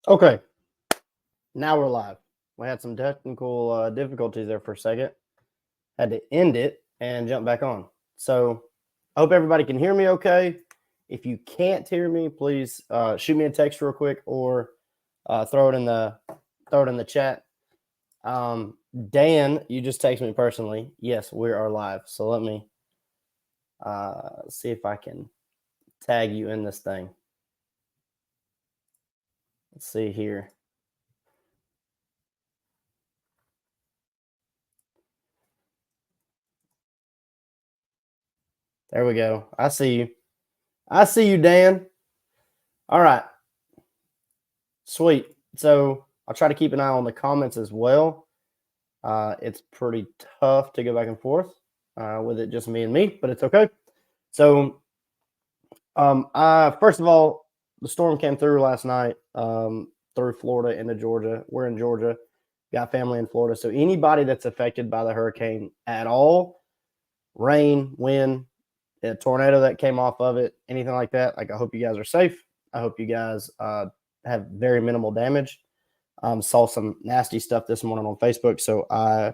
Okay, now we're live. We had some technical difficulties there for a second. Had to end it and jump back on. So I hope everybody can hear me okay. If you can't hear me, please shoot me a text real quick or throw it in the chat. Dan, you just text me personally. Yes, we are live. So let me see if I can tag you in this thing. Let's see here. There we go. I see you. I see you, Dan. All right. Sweet. So I'll try to keep an eye on the comments as well. It's pretty tough to go back and forth with it just me and me, but it's okay. So, first of all, the storm came through last night through Florida into Georgia. We're in Georgia, got family in Florida. So anybody that's affected by the hurricane at all, rain, wind, a tornado that came off of it, anything like that, like I hope you guys are safe. I hope you guys have very minimal damage. Saw some nasty stuff this morning on Facebook, so I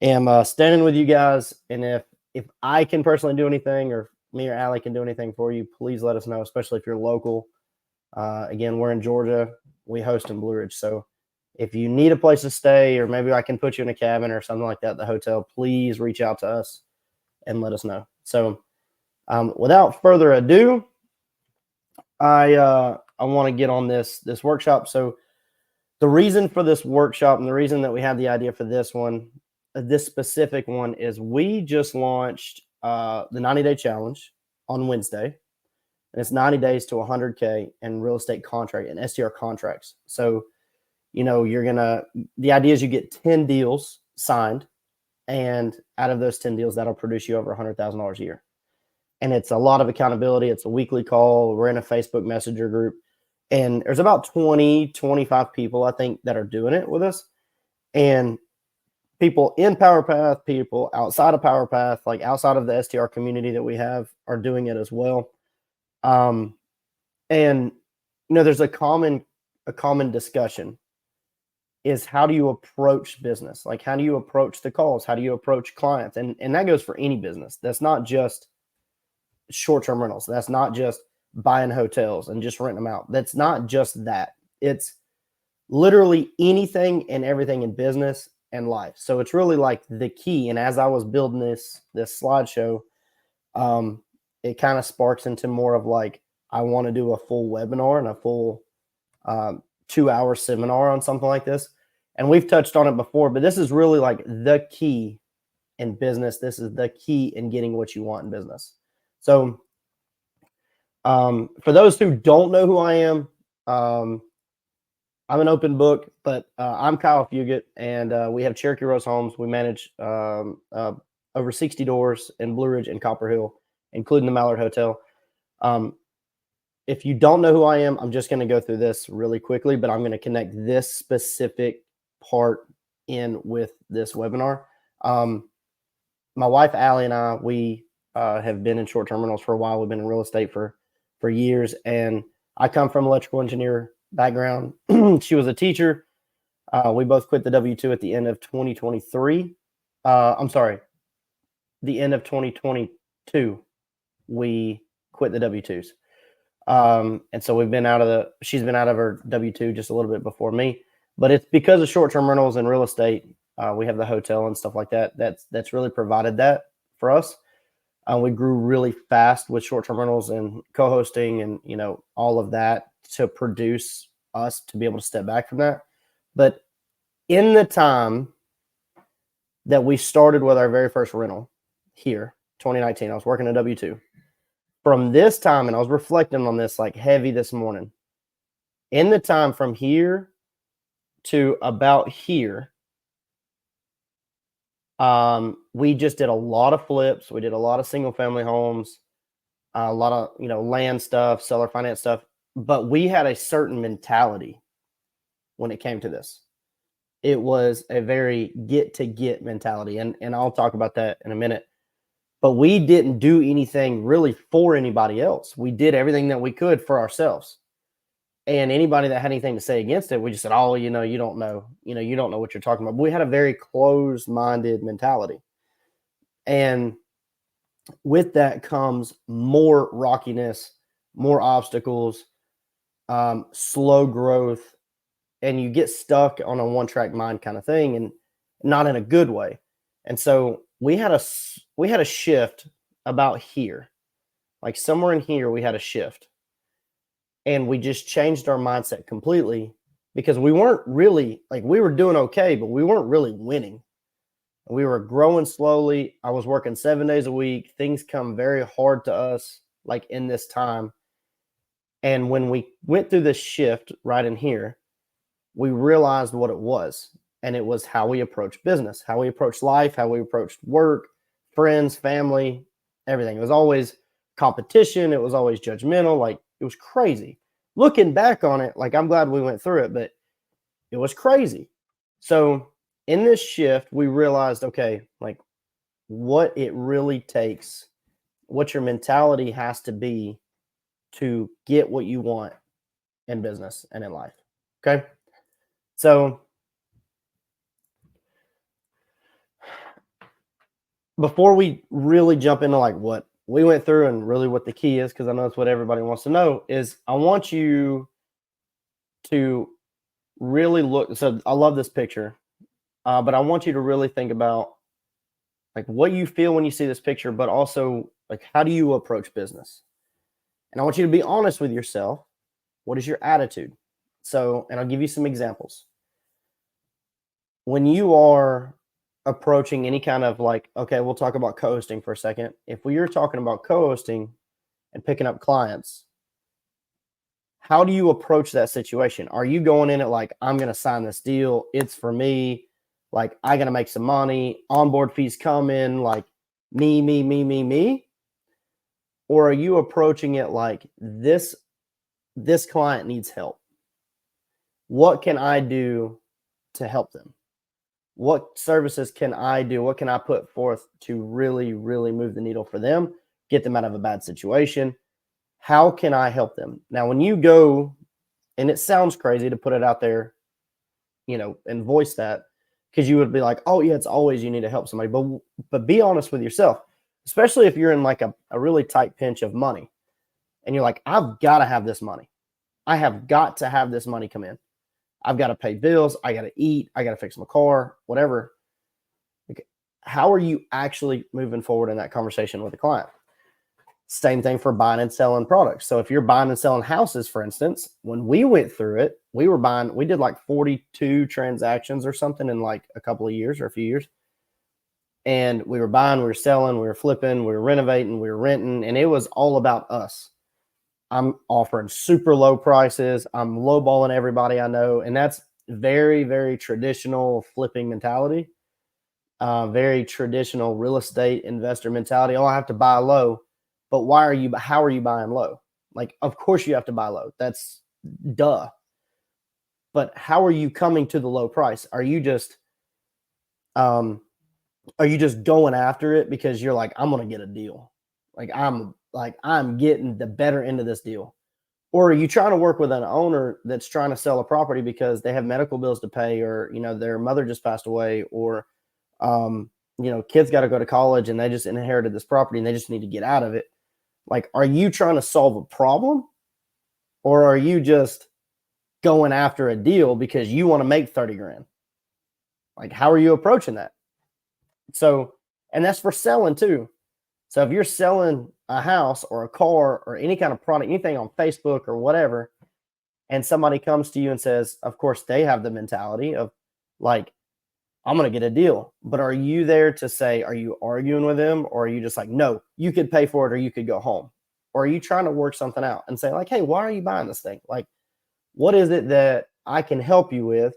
am standing with you guys. And if I can personally do anything, or me or Allie can do anything for you, please let us know, especially if you're local. Again, we're in Georgia. We host in Blue Ridge, so if you need a place to stay, or maybe I can put you in a cabin or something like that at the hotel, please reach out to us and let us know. So, without further ado, I want to get on this workshop. So the reason for this workshop and the reason that we had the idea for this one, this specific one, is we just launched the 90-day challenge on Wednesday. And it's 90 days to 100K in real estate contract and STR contracts. So, the idea is you get 10 deals signed, and out of those 10 deals, that'll produce you over $100,000 a year. And it's a lot of accountability. It's a weekly call. We're in a Facebook Messenger group. And there's about 20, 25 people, I think, that are doing it with us. And people in PowerPath, people outside of PowerPath, like outside of the STR community that we have, are doing it as well. And there's a common discussion is, how do you approach business? Like, how do you approach the calls? How do you approach clients? And that goes for any business. That's not just short-term rentals. That's not just buying hotels and just renting them out. That's not just that. It's literally anything and everything in business and life. So it's really like the key. And as I was building this slideshow, it kind of sparks into more of like, I want to do a full webinar and a full 2-hour seminar on something like this. And we've touched on it before, but this is really like the key in business. This is the key in getting what you want in business. So for those who don't know who I am, I'm an open book, but I'm Kyle Fugit, and we have Cherokee Rose Homes. We manage over 60 doors in Blue Ridge and Copper Hill, including the Mallard Hotel. If you don't know who I am, I'm just going to go through this really quickly, but I'm going to connect this specific part in with this webinar. My wife, Allie, and I, we have been in short-term rentals for a while. We've been in real estate for years, and I come from electrical engineer background. She was a teacher. We both quit the W-2 at the end of 2023. I'm sorry, the end of 2022, we quit the W-2s. And so she's been out of her W-2 just a little bit before me, but it's because of short-term rentals and real estate. We have the hotel and stuff like that. That's really provided that for us. We grew really fast with short-term rentals and co-hosting and, all of that to produce us to be able to step back from that. But in the time that we started with our very first rental here, 2019, I was working a W-2. From this time, and I was reflecting on this like heavy this morning, in the time from here to about here, we just did a lot of flips. We did a lot of single family homes, a lot of, land stuff, seller finance stuff, but we had a certain mentality when it came to this. It was a very get to get mentality. And I'll talk about that in a minute, but we didn't do anything really for anybody else. We did everything that we could for ourselves. And anybody that had anything to say against it, we just said, oh, you don't know, you don't know what you're talking about. But we had a very closed-minded mentality. And with that comes more rockiness, more obstacles, slow growth, and you get stuck on a one-track mind kind of thing, and not in a good way. And so we had a shift about here, like somewhere in here, we had a shift, and we just changed our mindset completely because we weren't really like we were doing okay, but we weren't really winning. We were growing slowly. I was working 7 days a week. Things come very hard to us, like in this time. And when we went through this shift right in here, we realized what it was. And it was how we approach business, how we approach life, how we approached work, friends, family, everything. It was always competition. It was always judgmental. Like it was crazy. Looking back on it, like I'm glad we went through it, but it was crazy. So in this shift, we realized, okay, like what it really takes, what your mentality has to be to get what you want in business and in life. Okay. So before we really jump into like what we went through and really what the key is, because I know that's what everybody wants to know, is I want you to really look. So I love this picture, but I want you to really think about like what you feel when you see this picture, but also like how do you approach business? And I want you to be honest with yourself. What is your attitude? So, and I'll give you some examples. When you are approaching any kind of like, okay, we'll talk about co-hosting for a second. If we are talking about co-hosting and picking up clients, how do you approach that situation? Are you going in it like, I'm going to sign this deal, it's for me, like I got to make some money, onboard fees come in, like me? Or are you approaching it like this client needs help? What can I do to help them? What services can I do? What can I put forth to really, really move the needle for them, get them out of a bad situation? How can I help them? Now, when you go, and it sounds crazy to put it out there, and voice that, because you would be like, oh yeah, it's always you need to help somebody. But be honest with yourself, especially if you're in like a really tight pinch of money and you're like, I've got to have this money. I have got to have this money come in. I've got to pay bills. I got to eat. I got to fix my car, whatever. Like, how are you actually moving forward in that conversation with the client? Same thing for buying and selling products. So if you're buying and selling houses, for instance, when we went through it, we did like 42 transactions or something in like a couple of years or a few years. And we were buying, we were selling, we were flipping, we were renovating, we were renting, and it was all about us. I'm offering super low prices. I'm lowballing everybody I know. And that's very, very traditional flipping mentality. Very traditional real estate investor mentality. Oh, I have to buy low. But how are you buying low? Like, of course you have to buy low. That's duh. But how are you coming to the low price? Are you just going after it because you're like, I'm going to get a deal? I'm getting the better end of this deal. Or are you trying to work with an owner that's trying to sell a property because they have medical bills to pay, or, their mother just passed away, or, kids got to go to college and they just inherited this property and they just need to get out of it. Like, are you trying to solve a problem, or are you just going after a deal because you want to make 30 grand? Like, how are you approaching that? So, and that's for selling too. So if you're selling a house or a car or any kind of product, anything on Facebook or whatever, and somebody comes to you and says, of course, they have the mentality of like, I'm going to get a deal. But are you there to say, are you arguing with them, or are you just like, no, you could pay for it or you could go home? Or are you trying to work something out and say like, hey, why are you buying this thing? Like, what is it that I can help you with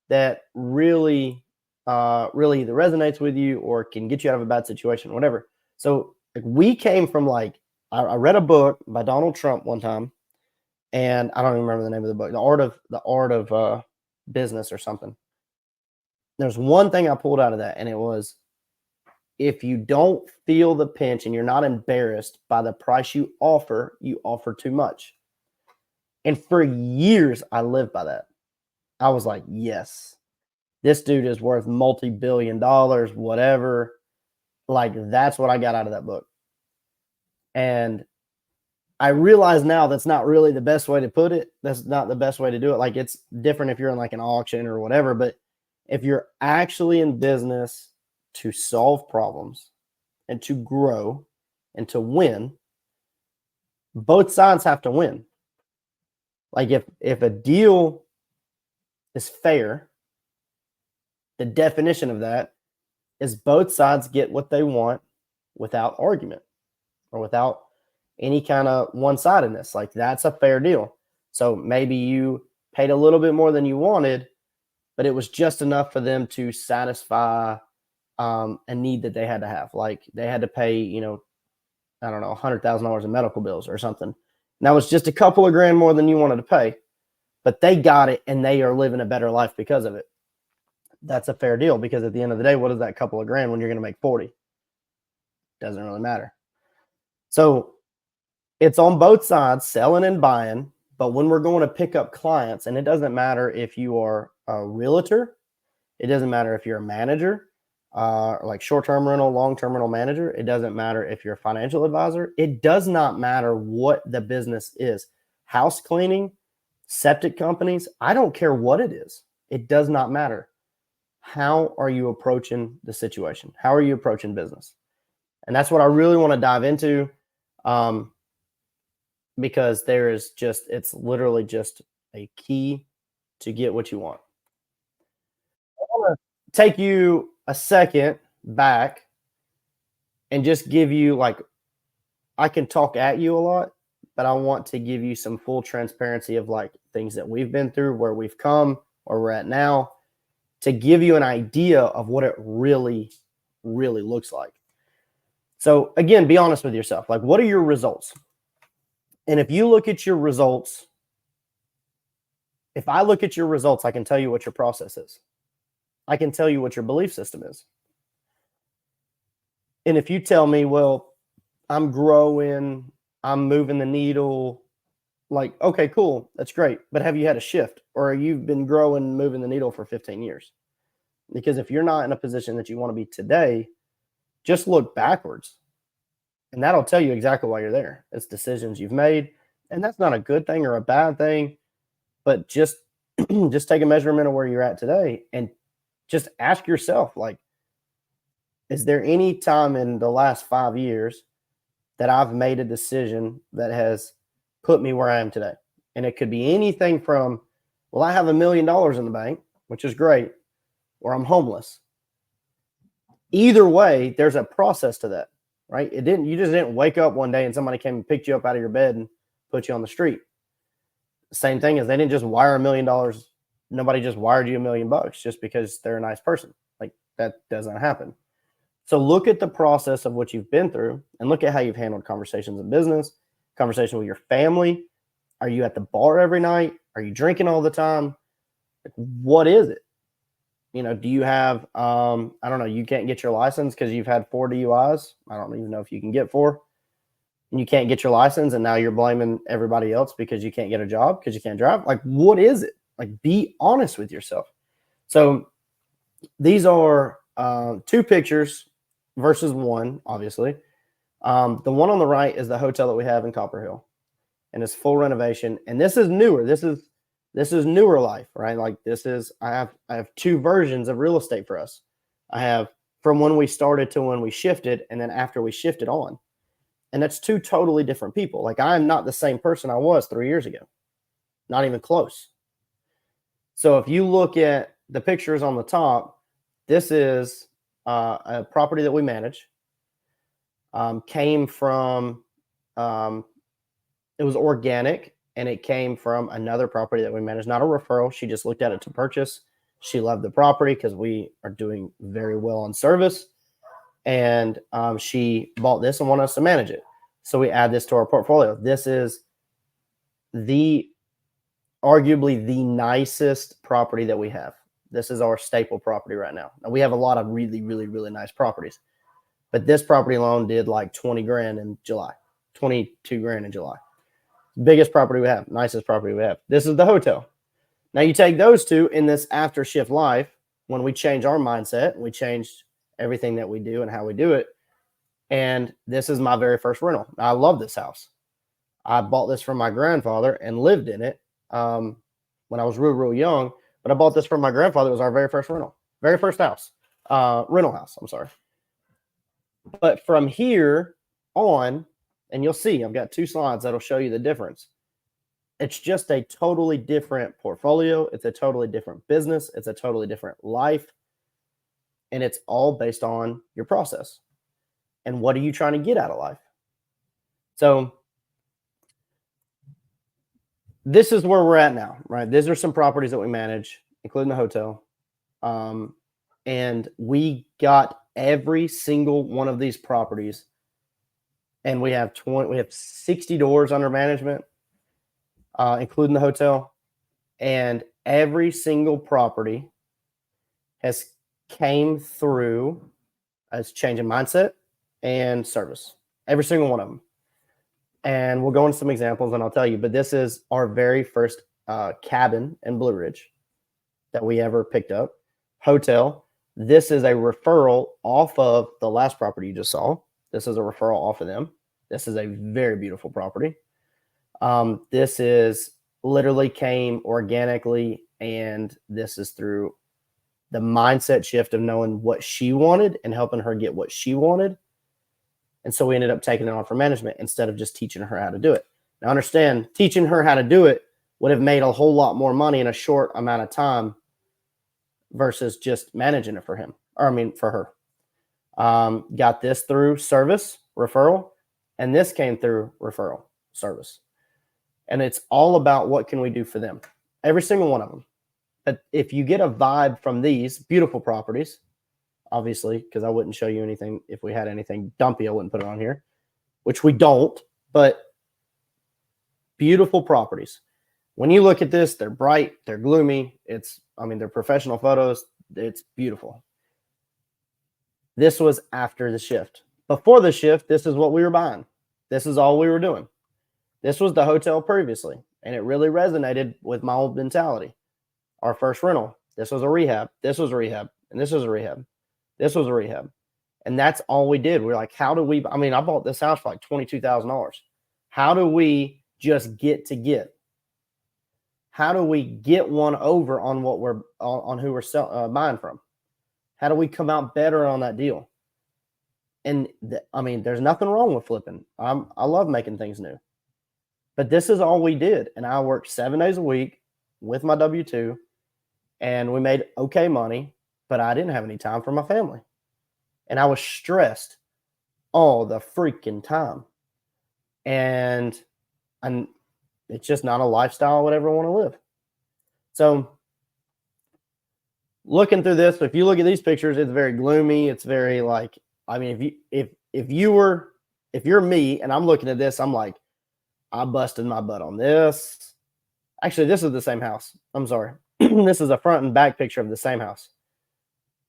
that really, really either resonates with you or can get you out of a bad situation, whatever. So like, we came from like, I read a book by Donald Trump one time, and I don't even remember the name of the book, the art of business or something. There's one thing I pulled out of that, and it was, if you don't feel the pinch and you're not embarrassed by the price you offer too much. And for years, I lived by that. I was like, yes, this dude is worth multi-billion dollars, whatever. Like, that's what I got out of that book. And I realize now that's not really the best way to put it. That's not the best way to do it. Like, it's different if you're in like an auction or whatever, but if you're actually in business to solve problems and to grow and to win, both sides have to win. Like, if a deal is fair, the definition of that is both sides get what they want without argument or without any kind of one-sidedness. Like, that's a fair deal. So maybe you paid a little bit more than you wanted, but it was just enough for them to satisfy a need that they had to have. Like, they had to pay, you know, I don't know, $100,000 in medical bills or something. And that was just a couple of grand more than you wanted to pay, but they got it and they are living a better life because of it. That's a fair deal, because at the end of the day, what is that couple of grand when you're going to make 40? Doesn't really matter. So it's on both sides, selling and buying. But when we're going to pick up clients, and it doesn't matter if you are a realtor, it doesn't matter if you're a manager, like short-term rental, long-term rental manager. It doesn't matter if you're a financial advisor. It does not matter what the business is. House cleaning, septic companies, I don't care what it is. It does not matter. How are you approaching the situation? How are you approaching business? And that's what I really want to dive into, because there is just, it's literally just a key to get what you want. I want to take you a second back and just give you, like, I can talk at you a lot, but I want to give you some full transparency of like things that we've been through, where we've come, where we're at now, to give you an idea of what it really, really looks like. So again, be honest with yourself. Like, what are your results? And if you look at your results, if I look at your results, I can tell you what your process is. I can tell you what your belief system is. And if you tell me, well, I'm growing, I'm moving the needle, like, okay, cool, that's great. But have you had a shift, or you've been growing, moving the needle for 15 years? Because if you're not in a position that you want to be today, just look backwards. And that'll tell you exactly why you're there. It's decisions you've made. And that's not a good thing or a bad thing, but just just take a measurement of where you're at today and just ask yourself, like, is there any time in the last 5 years that I've made a decision that has put me where I am today? And it could be anything from, well, I have $1 million in the bank, which is great, or I'm homeless. Either way, there's a process to that, right? You just didn't wake up one day and somebody came and picked you up out of your bed and put you on the street. Same thing as they didn't just wire $1 million. Nobody just wired you $1 million just because they're a nice person. Like, that doesn't happen. So look at the process of what you've been through and look at how you've handled conversations in business, conversation with your family. Are you at the bar every night? Are you drinking all the time? Like, what is it? You know, do you have, I don't know, you can't get your license because you've had 4 DUIs. I don't even know if you can get 4. And you can't get your license, and now you're blaming everybody else because you can't get a job because you can't drive. Like, what is it? Like, be honest with yourself. So these are 2 pictures versus 1, obviously. The one on the right is the hotel that we have in Copper Hill, and it's full renovation. And this is newer. This is newer life, right? Like, this is, I have 2 versions of real estate for us. I have from when we started to when we shifted, and then after we shifted on. And that's 2 totally different people. Like, I'm not the same person I was 3 years ago. Not even close. So if you look at the pictures on the top, this is a property that we manage. Came from, it was organic, and it came from another property that we manage, not a referral. She just looked at it to purchase. She loved the property because we are doing very well on service. And she bought this and wanted us to manage it. So we add this to our portfolio. This is arguably the nicest property that we have. This is our staple property right now. Now, we have a lot of really, really, really nice properties, but this property alone did like 20 grand in July, 22 grand in July. Biggest property we have, nicest property we have. This is the hotel. Now you take those two in this after shift life, when we change our mindset, we change everything that we do and how we do it. And this is my very first rental. I love this house. I bought this from my grandfather and lived in it when I was real young. But I bought this from my grandfather. It was our very first rental, very first house, rental house. I'm sorry. But from here on, and you'll see, I've got 2 slides that'll show you the difference. It's just a totally different portfolio. It's a totally different business. It's a totally different life. And it's all based on your process. And what are you trying to get out of life? So this is where we're at now, right? These are some properties that we manage, including the hotel. And we got every single one of these properties. And we have 60 doors under management, including the hotel. And every single property has came through as change in mindset and service. Every single one of them. And we'll go into some examples and I'll tell you, but this is our very first cabin in Blue Ridge that we ever picked up. Hotel. This is a referral off of the last property you just saw. This is a referral off of them. This is a very beautiful property. This is literally came organically, and this is through the mindset shift of knowing what she wanted and helping her get what she wanted. And so we ended up taking it on for management instead of just teaching her how to do it. Now understand, teaching her how to do it would have made a whole lot more money in a short amount of time versus just managing it for him, or I mean for her. Got this through service, referral, and this came through referral, service. And it's all about what can we do for them. Every single one of them. But if you get a vibe from these beautiful properties, obviously, because I wouldn't show you anything if we had anything dumpy, I wouldn't put it on here, which we don't, but beautiful properties. When you look at this, they're bright, they're gloomy. They're professional photos. It's beautiful. This was after the shift. Before the shift, this is what we were buying. This is all we were doing. This was the hotel previously, and it really resonated with my old mentality. Our first rental, this was a rehab. This was a rehab, and this was a rehab. This was a rehab. And that's all we did. We're like, how do we, I bought this house for like $22,000. How do we just get to get? How do we get one over on what we're on who we're buying from? How do we come out better on that deal? And there's nothing wrong with flipping. I love making things new. But this is all we did. And I worked 7 days a week with my W-2, and we made okay money, but I didn't have any time for my family. And I was stressed all the freaking time. And it's just not a lifestyle I would ever want to live. So looking through this, if you look at these pictures, it's very gloomy. It's very like, if you're me and I'm looking at this, I'm like, I busted my butt on this. Actually, this is the same house. I'm sorry. This is a front and back picture of the same house.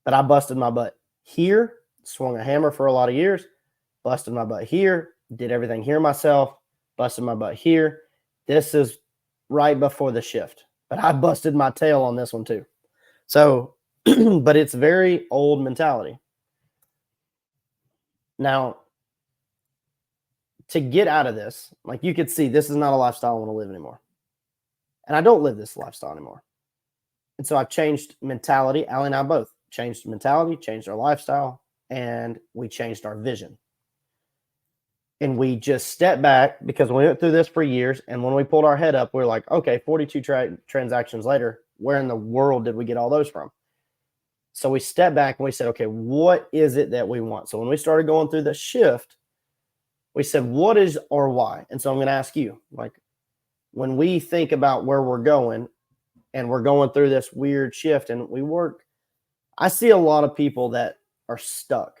But I busted my butt here, swung a hammer for a lot of years, busted my butt here, did everything here myself, busted my butt here. This is right before the shift. But I busted my tail on this one too. So, but it's very old mentality. Now, to get out of this, like you could see, this is not a lifestyle I want to live anymore. And I don't live this lifestyle anymore. And so I've changed mentality. Allie and I both changed mentality, changed our lifestyle, and we changed our vision. And we just stepped back because we went through this for years. And when we pulled our head up, we were like, okay, 42 transactions later, where in the world did we get all those from? So we stepped back and we said, okay, what is it that we want? So when we started going through the shift, we said, what is our why? And so I'm going to ask you, like, when we think about where we're going and we're going through this weird shift and we work, I see a lot of people that are stuck,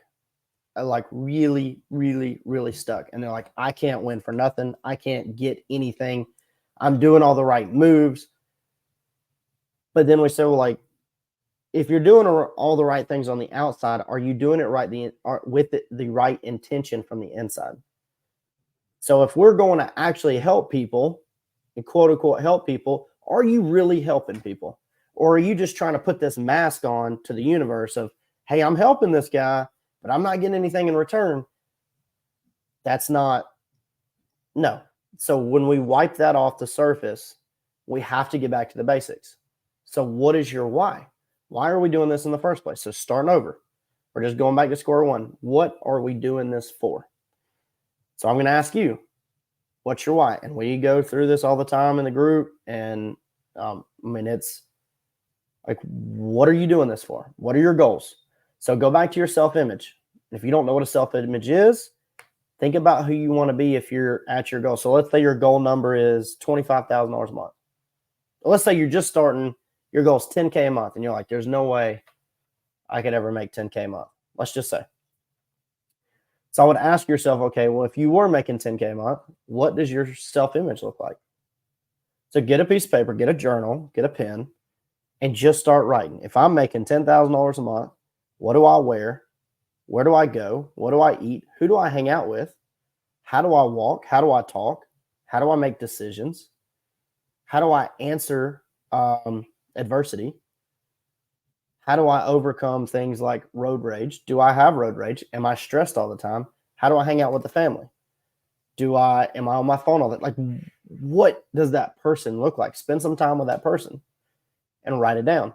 like really, really, really stuck. And they're like, I can't win for nothing. I can't get anything. I'm doing all the right moves. But then we say, well, like, if you're doing all the right things on the outside, are you doing it right with the right intention from the inside? So if we're going to actually help people and quote unquote help people, are you really helping people? Or are you just trying to put this mask on to the universe of, hey, I'm helping this guy, but I'm not getting anything in return? That's not, no. So when we wipe that off the surface, we have to get back to the basics. So what is your why? Why are we doing this in the first place? So starting over. We're just going back to square one. What are we doing this for? So I'm going to ask you, what's your why? And we go through this all the time in the group. And it's like, what are you doing this for? What are your goals? So go back to your self-image. If you don't know what a self-image is, think about who you want to be if you're at your goal. So let's say your goal number is $25,000 a month. Let's say you're just starting, your goal is 10K a month, and you're like, there's no way I could ever make 10K a month. Let's just say. So I would ask yourself, okay, well, if you were making 10K a month, what does your self-image look like? So get a piece of paper, get a journal, get a pen, and just start writing. If I'm making $10,000 a month, what do I wear? Where do I go? What do I eat? Who do I hang out with? How do I walk? How do I talk? How do I make decisions? How do I answer adversity? How do I overcome things like road rage? Do I have road rage? Am I stressed all the time? How do I hang out with the family? Am I on my phone all the time? Like, what does that person look like? Spend some time with that person and write it down.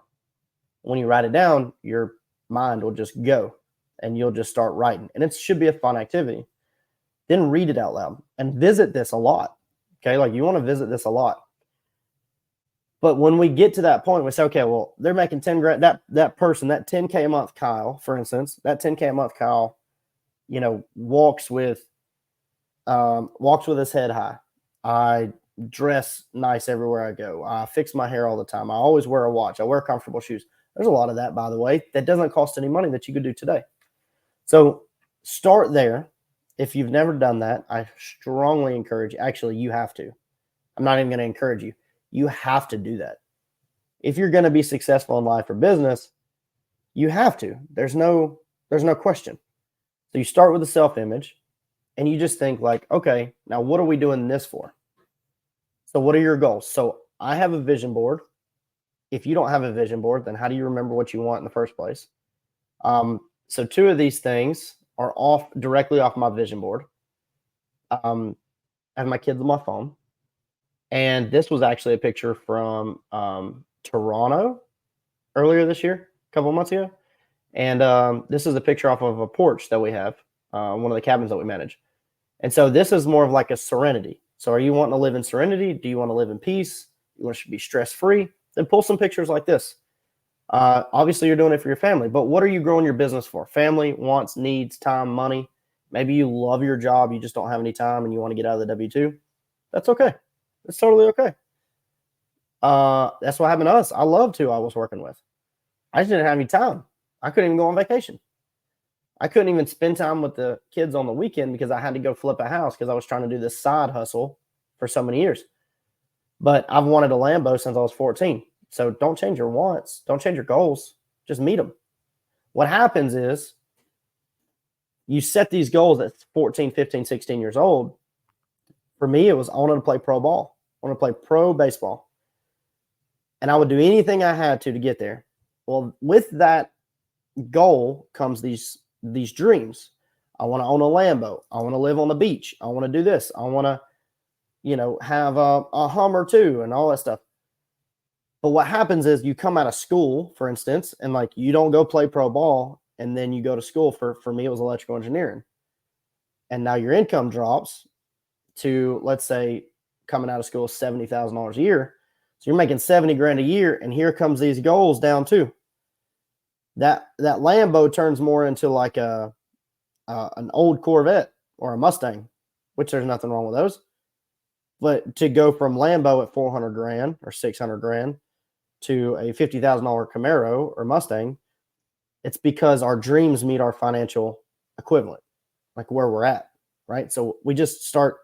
When you write it down, your mind will just go and you'll just start writing. And it should be a fun activity. Then read it out loud and visit this a lot. Okay. Like, you want to visit this a lot. But when we get to that point, we say, okay, well, they're making 10 grand. That person, that 10K a month Kyle, for instance, that 10K a month Kyle, walks with his head high. I dress nice everywhere I go. I fix my hair all the time. I always wear a watch. I wear comfortable shoes. There's a lot of that, by the way, that doesn't cost any money that you could do today. So start there. If you've never done that, I strongly encourage you. Actually, you have to. I'm not even going to encourage you. You have to do that. If you're going to be successful in life or business, you have to. There's no question. So you start with the self-image and you just think like, okay, now what are we doing this for? So what are your goals? So I have a vision board. If you don't have a vision board, then how do you remember what you want in the first place? So two of these things are directly off my vision board. I have my kids on my phone. And this was actually a picture from Toronto earlier this year, a couple of months ago. And this is a picture off of a porch that we have, one of the cabins that we manage. And so this is more of like a serenity. So are you wanting to live in serenity? Do you want to live in peace? You want to be stress-free? Then pull some pictures like this. Obviously, you're doing it for your family, but what are you growing your business for? Family, wants, needs, time, money. Maybe you love your job. You just don't have any time and you want to get out of the W-2. That's okay. It's totally okay. That's what happened to us. I loved who I was working with. I just didn't have any time. I couldn't even go on vacation. I couldn't even spend time with the kids on the weekend because I had to go flip a house because I was trying to do this side hustle for so many years. But I've wanted a Lambo since I was 14. So don't change your wants. Don't change your goals. Just meet them. What happens is you set these goals at 14, 15, 16 years old. For me, it was I wanted to play pro ball. I wanted to play pro baseball. And I would do anything I had to get there. Well, with that goal comes these dreams. I want to own a Lambo. I want to live on the beach. I want to do this. I want to, have a Hummer too and all that stuff. But what happens is you come out of school, for instance, and like you don't go play pro ball, and then you go to school for me, it was electrical engineering. And now your income drops to, let's say, coming out of school, $70,000 a year. So you're making 70 grand a year, and here comes these goals down too. That Lambo turns more into like an old Corvette or a Mustang, which there's nothing wrong with those. But to go from Lambo at 400 grand or 600 grand to a $50,000 Camaro or Mustang, it's because our dreams meet our financial equivalent, like where we're at, right? So we just start,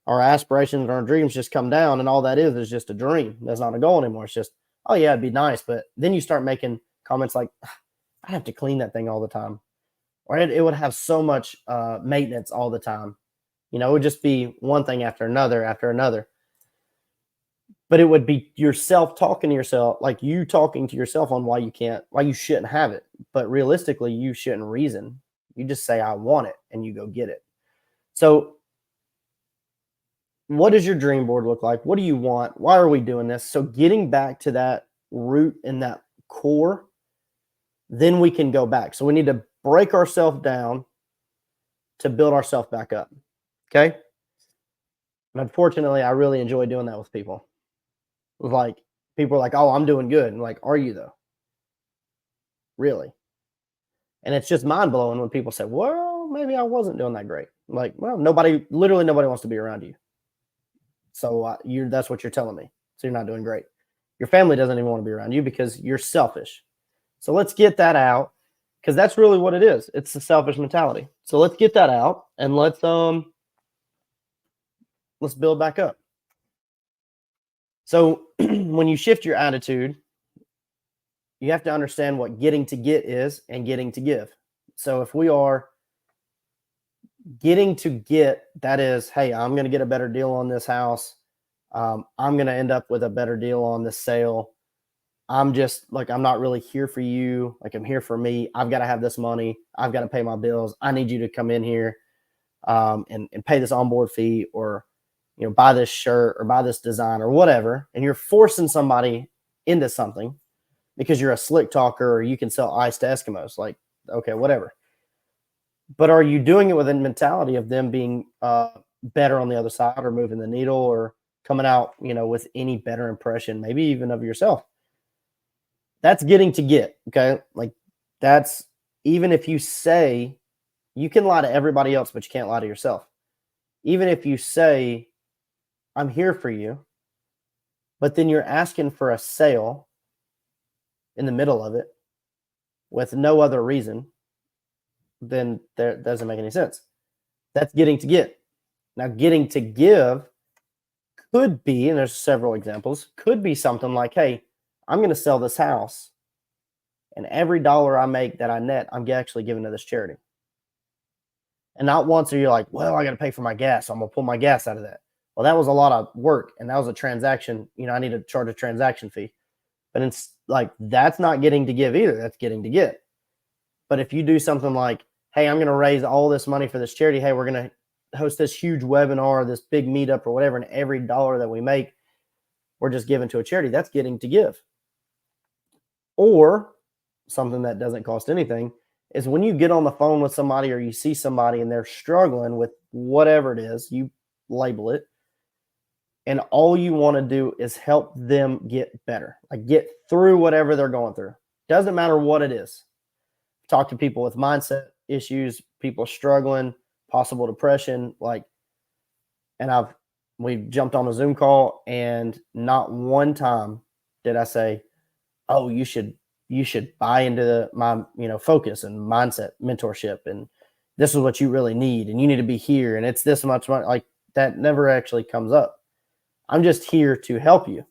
our aspirations and our dreams just come down, and all that is just a dream. That's not a goal anymore. It's just, oh yeah, it'd be nice. But then you start making comments like, I have to clean that thing all the time, or it would have so much maintenance all the time. You know, it would just be one thing after another after another. But it would be yourself talking to yourself, like you talking to yourself on why you shouldn't have it. But realistically, you shouldn't reason. You just say, I want it, and you go get it. So, what does your dream board look like? What do you want? Why are we doing this? So, getting back to that root and that core, then we can go back. So, we need to break ourselves down to build ourselves back up. Okay. And unfortunately, I really enjoy doing that with people. Like, people are like, oh, I'm doing good. And like, are you though? Really? And it's just mind blowing when people say, well, maybe I wasn't doing that great. I'm like, well, literally nobody wants to be around you. So that's what you're telling me. So you're not doing great. Your family doesn't even want to be around you because you're selfish. So let's get that out, because that's really what it is. It's the selfish mentality. So let's get that out and let's build back up. So when you shift your attitude, you have to understand what getting to get is and getting to give. So if we are getting to get, that is, hey, I'm going to get a better deal on this house. I'm going to end up with a better deal on this sale. I'm just like, I'm not really here for you. Like, I'm here for me. I've got to have this money. I've got to pay my bills. I need you to come in here and pay this onboard fee, or, you know, buy this shirt or buy this design or whatever. And you're forcing somebody into something because you're a slick talker or you can sell ice to Eskimos. Like, okay, whatever. But are you doing it with a mentality of them being better on the other side, or moving the needle, or coming out, you know, with any better impression, maybe even of yourself? That's getting to get. Okay. Like, that's, even if you say, you can lie to everybody else, but you can't lie to yourself. Even if you say, I'm here for you, but then you're asking for a sale in the middle of it with no other reason, then that doesn't make any sense. That's getting to get. Now, getting to give could be, and there's several examples, could be something like, hey, I'm going to sell this house, and every dollar I make that I net, I'm actually giving to this charity. And not once are you like, well, I got to pay for my gas, so I'm going to pull my gas out of that. Well, that was a lot of work, and that was a transaction. You know, I need to charge a transaction fee. But it's like, that's not getting to give either. That's getting to get. But if you do something like, hey, I'm going to raise all this money for this charity. Hey, we're going to host this huge webinar, this big meetup or whatever, and every dollar that we make, we're just giving to a charity. That's getting to give. Or something that doesn't cost anything is when you get on the phone with somebody, or you see somebody and they're struggling with whatever it is, you label it, and all you want to do is help them get better, like get through whatever they're going through. Doesn't matter what it is. Talk to people with mindset issues, people struggling, possible depression, like, and we've jumped on a Zoom call, and not one time did I say, oh, you should buy into my, you know, focus and mindset mentorship, and this is what you really need, and you need to be here, and it's this much money. Like, that never actually comes up. I'm just here to help you.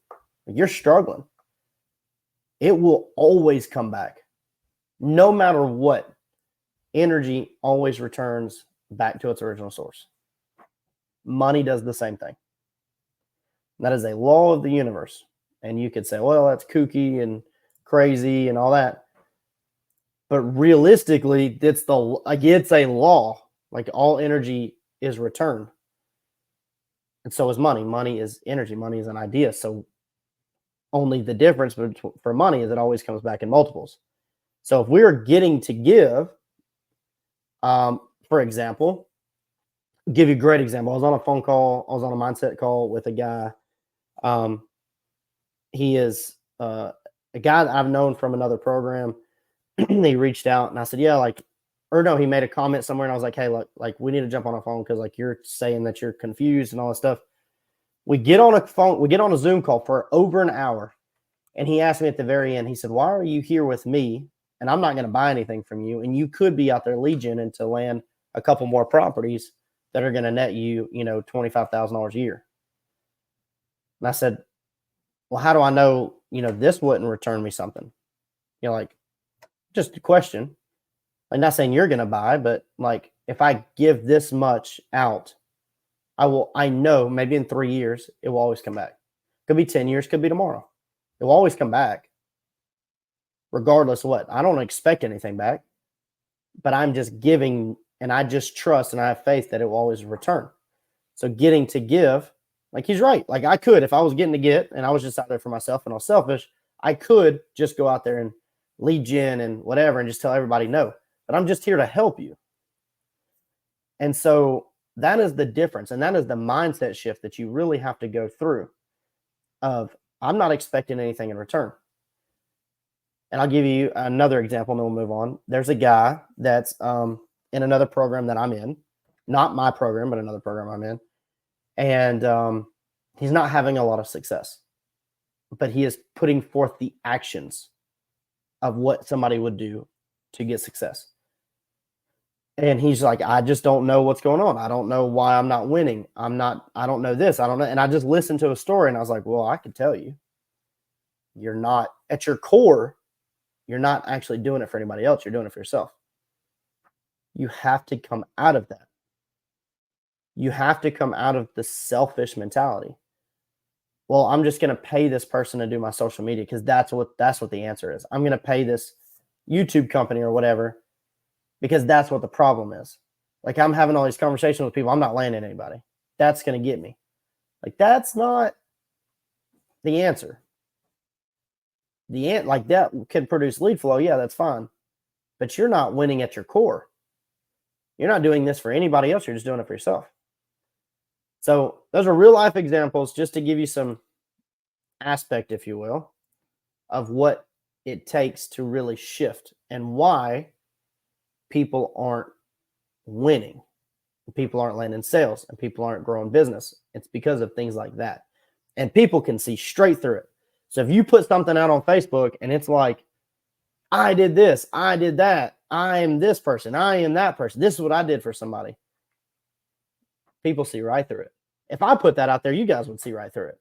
If you're struggling, it will always come back. No matter what, energy always returns back to its original source. Money does the same thing. That is a law of the universe. And you could say, well, that's kooky and crazy and all that. But realistically, it's a law. Like, all energy is returned. And so is money. Money is energy. Money is an idea. So only the difference for money is it always comes back in multiples. So if we're getting to give, for example, give you a great example. I was on a phone call. I was on a mindset call with a guy. He is a guy that I've known from another program. He reached out and I said, yeah, like, or no, he made a comment somewhere, and I was like, hey, look, like, we need to jump on a phone because, like, you're saying that you're confused and all this stuff. We get on a Zoom call for over an hour. And he asked me at the very end, he said, why are you here with me? And I'm not going to buy anything from you. And you could be out there lead gen to land a couple more properties that are going to net you, you know, $25,000 a year. And I said, well, how do I know, you know, this wouldn't return me something? You know, like, just a question. I'm not saying you're going to buy, but like, if I give this much out, I know maybe in 3 years, it will always come back. Could be 10 years, could be tomorrow. It will always come back regardless of what. I don't expect anything back, but I'm just giving and I just trust and I have faith that it will always return. So getting to give, like he's right. Like I could, if I was getting to get and I was just out there for myself and I was selfish, I could just go out there and lead gen and whatever and just tell everybody no. But I'm just here to help you. And so that is the difference. And that is the mindset shift that you really have to go through of I'm not expecting anything in return. And I'll give you another example and then we'll move on. There's a guy that's in another program that I'm in, not my program, but another program I'm in. And he's not having a lot of success, but he is putting forth the actions of what somebody would do to get success. And he's like, I just don't know what's going on. I don't know why I'm not winning. I don't know this. I don't know. And I just listened to a story and I was like, well, I can tell you, you're not at your core. You're not actually doing it for anybody else. You're doing it for yourself. You have to come out of that. You have to come out of the selfish mentality. Well, I'm just going to pay this person to do my social media because that's what the answer is. I'm going to pay this YouTube company or whatever because that's what the problem is. Like I'm having all these conversations with people. I'm not landing anybody. That's going to get me. Like that's not the answer. Like that could produce lead flow. Yeah, that's fine. But you're not winning at your core. You're not doing this for anybody else. You're just doing it for yourself. So those are real life examples just to give you some aspect, if you will, of what it takes to really shift and why people aren't winning. People aren't landing sales and people aren't growing business. It's because of things like that. And people can see straight through it. So if you put something out on Facebook and it's like, I did this, I did that, I am this person, I am that person, this is what I did for somebody. People see right through it. If I put that out there, you guys would see right through it.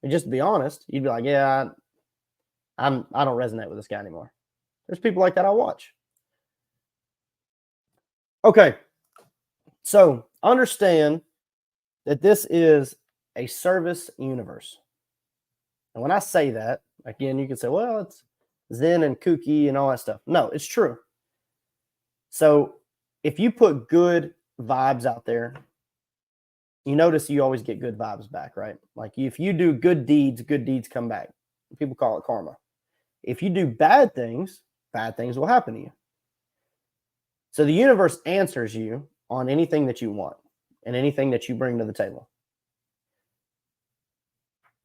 And just to be honest, you'd be like, yeah, I don't resonate with this guy anymore. There's people like that I watch. Okay. So understand that this is a service universe. And when I say that, again, you can say, well, it's zen and kooky and all that stuff. No, it's true. So if you put good vibes out there, you notice you always get good vibes back, right? Like if you do good deeds come back. People call it karma. If you do bad things will happen to you. So the universe answers you on anything that you want and anything that you bring to the table.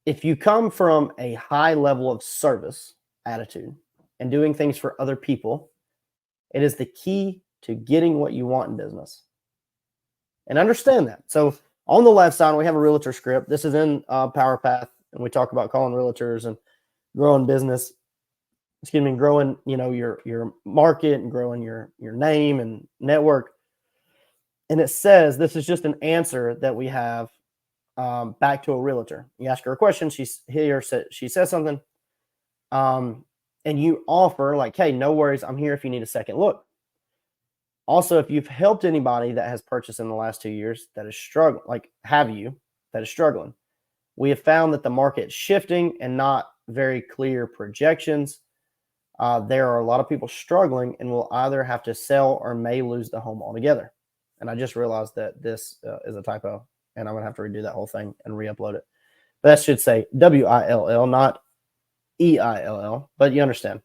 If you come from a high level of service attitude and doing things for other people, it is the key to getting what you want in business. And understand that. So on the left side, we have a realtor script. This is in Power Path, and we talk about calling realtors and growing business. Growing, your market and growing your name and network. And it says this is just an answer that we have back to a realtor. You ask her a question, she says something, and you offer like, hey, no worries, I'm here if you need a second look. Also, if you've helped anybody that has purchased in the last 2 years that is struggling, that is struggling, we have found that the market's shifting and not very clear projections. There are a lot of people struggling and will either have to sell or may lose the home altogether. And I just realized that this is a typo, and I'm going to have to redo that whole thing and re-upload it. But that should say WILL, not EILL, but you understand.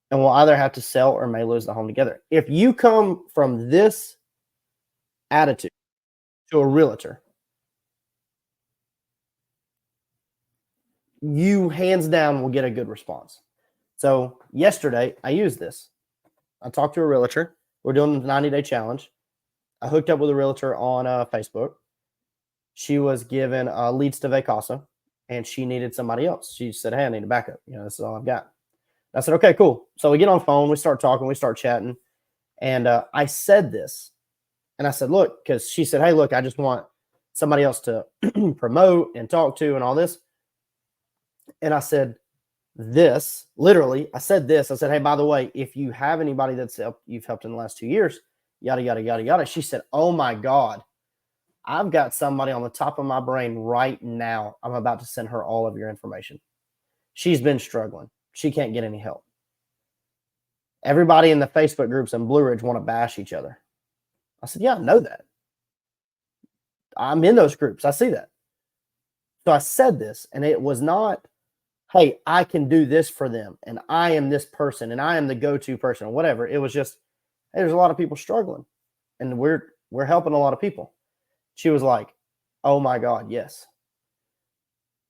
And will either have to sell or may lose the home together. If you come from this attitude to a realtor, you hands down will get a good response. So yesterday, I used this. I talked to a realtor. We're doing the 90-day challenge. I hooked up with a realtor on Facebook. She was given leads to Vacasa, and she needed somebody else. She said, hey, I need a backup. This is all I've got. I said, okay, cool. So we get on the phone. We start talking. We start chatting. And I said this. And I said, look, because she said, hey, look, I just want somebody else to promote and talk to and all this. And I said, this, literally, I said this. I said, hey, by the way, if you have anybody you've helped in the last 2 years, yada, yada, yada, yada. She said, oh, my God, I've got somebody on the top of my brain right now. I'm about to send her all of your information. She's been struggling. She can't get any help. Everybody in the Facebook groups in Blue Ridge want to bash each other. I said, yeah, I know that. I'm in those groups. I see that. So I said this, and it was not, hey, I can do this for them, and I am this person, and I am the go-to person, or whatever. It was just, hey, there's a lot of people struggling, and we're helping a lot of people. She was like, oh my God, yes.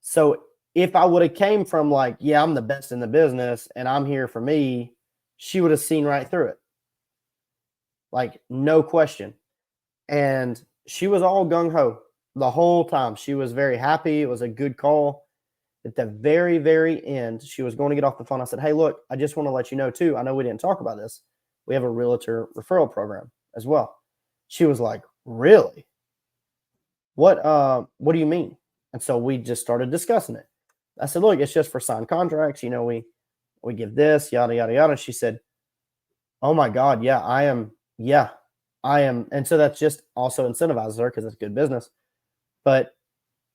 So if I would have came from like, yeah, I'm the best in the business and I'm here for me, she would have seen right through it. Like, no question. And she was all gung-ho the whole time. She was very happy. It was a good call. At the very, very end, she was going to get off the phone. I said, hey, look, I just want to let you know too. I know we didn't talk about this. We have a realtor referral program as well. She was like, really? What do you mean? And so we just started discussing it. I said, look, it's just for signed contracts. You know, we give this, yada, yada, yada. She said, oh my God, yeah, I am. Yeah, I am. And so that's just also incentivizes her because it's good business. But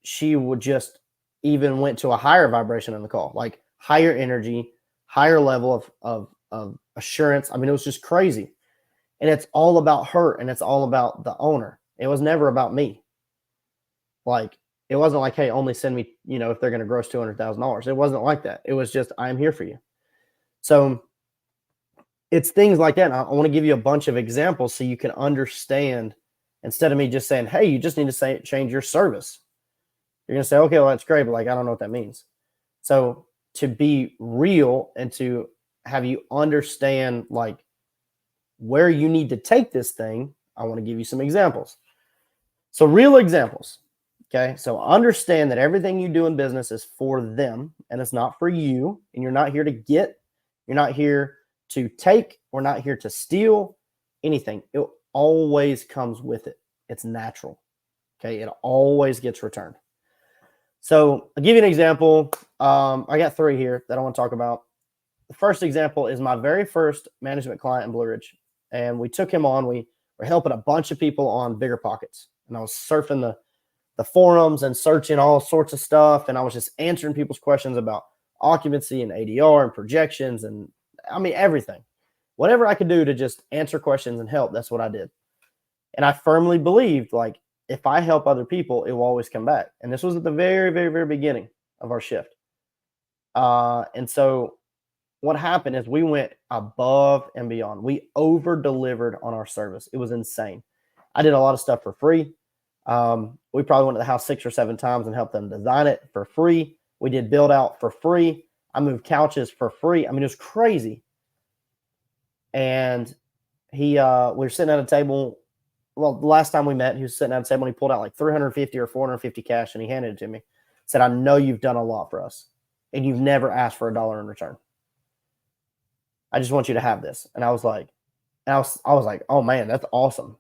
she would just even went to a higher vibration in the call, like higher energy, higher level of assurance. I mean, it was just crazy. And it's all about her and it's all about the owner. It was never about me. Like, it wasn't like, hey, only send me, you know, if they're going to gross $200,000. It wasn't like that. It was just, I'm here for you. So it's things like that. And I want to give you a bunch of examples so you can understand, instead of me just saying, hey, you just need to change your service. You're going to say, okay, well, that's great, but like, I don't know what that means. So to be real and to have you understand like where you need to take this thing, I want to give you some examples. So real examples. Okay. So understand that everything you do in business is for them and it's not for you. And you're not here to get, you're not here to take, we're not here to steal anything. It always comes with it. It's natural. Okay. It always gets returned. So I'll give you an example. I got 3 here that I want to talk about. The first example is my very first management client in Blue Ridge. And we took him on. We were helping a bunch of people on BiggerPockets. And I was surfing the forums and searching all sorts of stuff. And I was just answering people's questions about occupancy and ADR and projections. And I mean, everything, whatever I could do to just answer questions and help. That's what I did. And I firmly believed, like, if I help other people, it will always come back. And this was at the very, very, very beginning of our shift. And so what happened is we went above and beyond. We over-delivered on our service. It was insane. I did a lot of stuff for free. We probably went to the house 6 or 7 times and helped them design it for free. We did build out for free. I moved couches for free. I mean, it was crazy. And we were sitting at a table. Well, the last time we met, he was sitting at a table and he pulled out like 350 or 450 cash and he handed it to me. Said, I know you've done a lot for us and you've never asked for $1 in return. I just want you to have this. And I was like, oh man, that's awesome.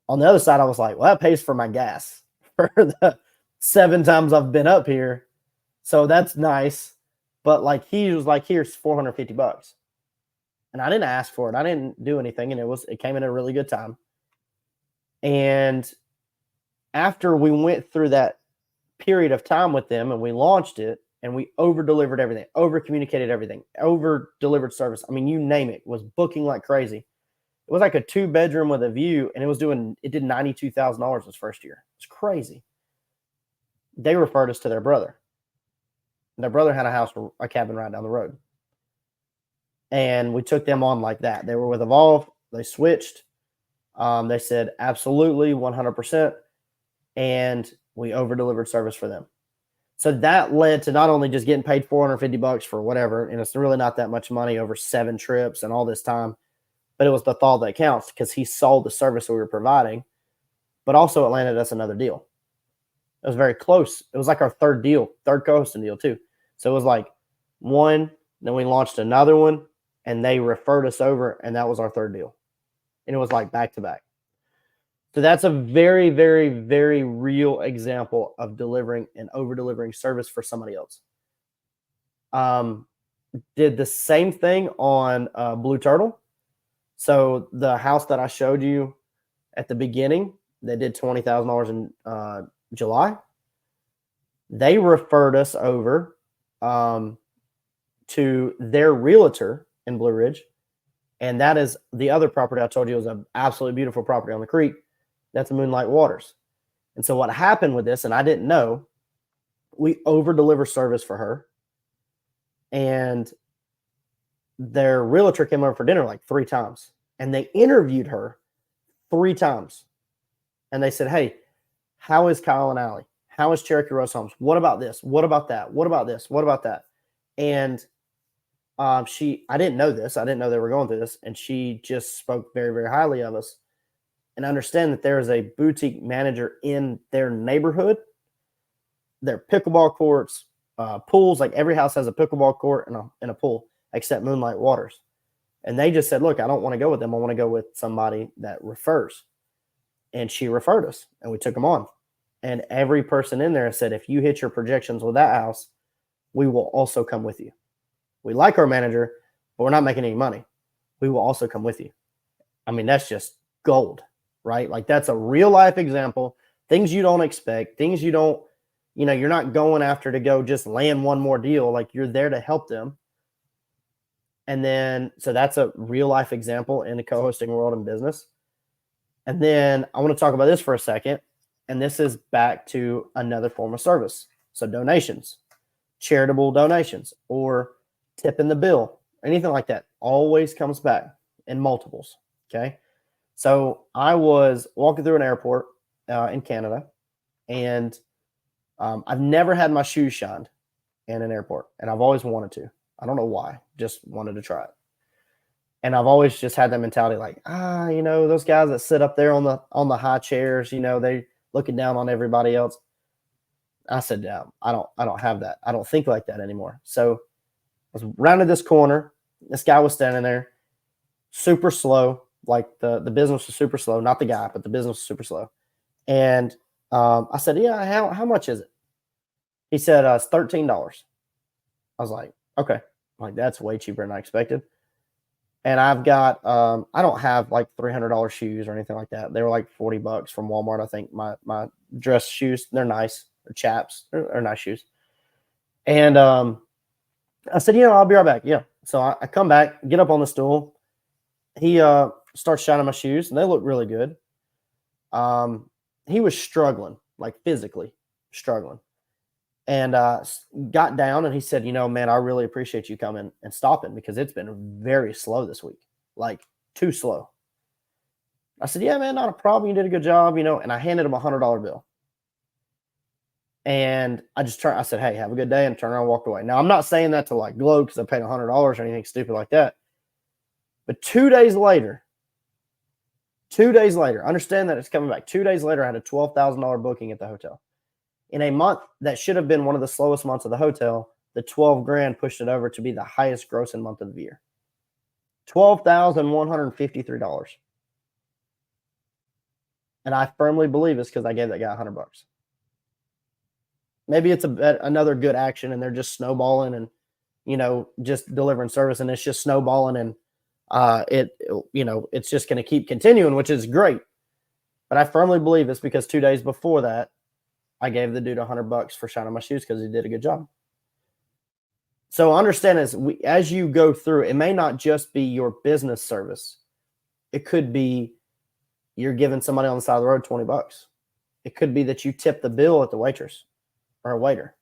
On the other side, I was like, well, that pays for my gas for the 7 times I've been up here. So that's nice. But like, he was like, here's $450. And I didn't ask for it. I didn't do anything. And it came in a really good time. And after we went through that period of time with them and we launched it and we over-delivered everything, over-communicated everything, over-delivered service. I mean, you name it, was booking like crazy. It was like a 2-bedroom with a view and it did $92,000 this first year. It's crazy. They referred us to their brother. Their brother had a cabin right down the road. And we took them on like that. They were with Evolve. They switched. They said, absolutely, 100%. And we over-delivered service for them. So that led to not only just getting paid $450 for whatever, and it's really not that much money over 7 trips and all this time, but it was the thought that counts because he sold the service we were providing, but also it landed us another deal. It was very close. It was like our third co-hosting deal too. So it was like one, then we launched another one, and they referred us over, and that was our third deal. And it was like back to back. So that's a very, very, very real example of delivering and over-delivering service for somebody else. Did the same thing on Blue Turtle. So the house that I showed you at the beginning, They did $20,000 in July. They referred us over to their realtor in Blue Ridge. And that is the other property I told you was an absolutely beautiful property on the creek. That's Moonlight Waters. And so what happened with this, and I didn't know, we over-deliver service for her. And their realtor came over for dinner like 3 times. And they interviewed her 3 times. And they said, hey, how is Kyle and Allie? How is Cherokee Rose Homes? What about this? What about that? What about this? What about that? And I didn't know this. I didn't know they were going through this. And she just spoke very, very highly of us. And understand that there is a boutique manager in their neighborhood. Their pickleball courts, pools, like every house has a pickleball court and a pool, except Moonlight Waters. And they just said, look, I don't want to go with them. I want to go with somebody that refers. And she referred us, and we took them on. And every person in there said, if you hit your projections with that house, we will also come with you. We like our manager, but we're not making any money. We will also come with you. I mean, that's just gold, right? Like that's a real life example. Things you don't expect, things you don't, you're not going after to go just land one more deal. Like you're there to help them. And then, so that's a real life example in the co-hosting world and business. And then I want to talk about this for a second. And this is back to another form of service. So donations, charitable donations, or tipping the bill, anything like that always comes back in multiples. Okay. So I was walking through an airport in Canada, and I've never had my shoes shined in an airport, and I've always wanted to. I don't know why, just wanted to try it. And I've always just had that mentality like, those guys that sit up there on the high chairs, they looking down on everybody else. I said, no, I don't have that. I don't think like that anymore. So I was rounded this corner. This guy was standing there, super slow. Like the business was super slow, not the guy, but the business was super slow. And I said, yeah, how much is it? He said, it's $13. I was like, okay. Like that's way cheaper than I expected. And I've got, I don't have like $300 shoes or anything like that. They were like $40 from Walmart. I think my dress shoes, they're nice. They're chaps. They're nice shoes. And I said, I'll be right back. Yeah. So I come back, get up on the stool. He starts shining my shoes, and they look really good. He was struggling, like physically struggling. And got down, and he said, man, I really appreciate you coming and stopping because it's been very slow this week, like too slow. I said, yeah, man, not a problem. You did a good job, and I handed him $100 bill. And I said, hey, have a good day, and turned around and walked away. Now, I'm not saying that to like glow because I paid $100 or anything stupid like that. But 2 days later, understand that it's coming back. 2 days later, I had a $12,000 booking at the hotel. In a month that should have been one of the slowest months of the hotel, the 12 grand pushed it over to be the highest grossing month of the year. $12,153. And I firmly believe it's because I gave that guy $100. Maybe it's another good action, and they're just snowballing and, just delivering service, and it's just snowballing, and it's just going to keep continuing, which is great. But I firmly believe it's because 2 days before that, I gave the dude $100 for shining my shoes because he did a good job. So understand as you go through, it may not just be your business service. It could be you're giving somebody on the side of the road $20. It could be that you tip the bill at the waitress or a waiter.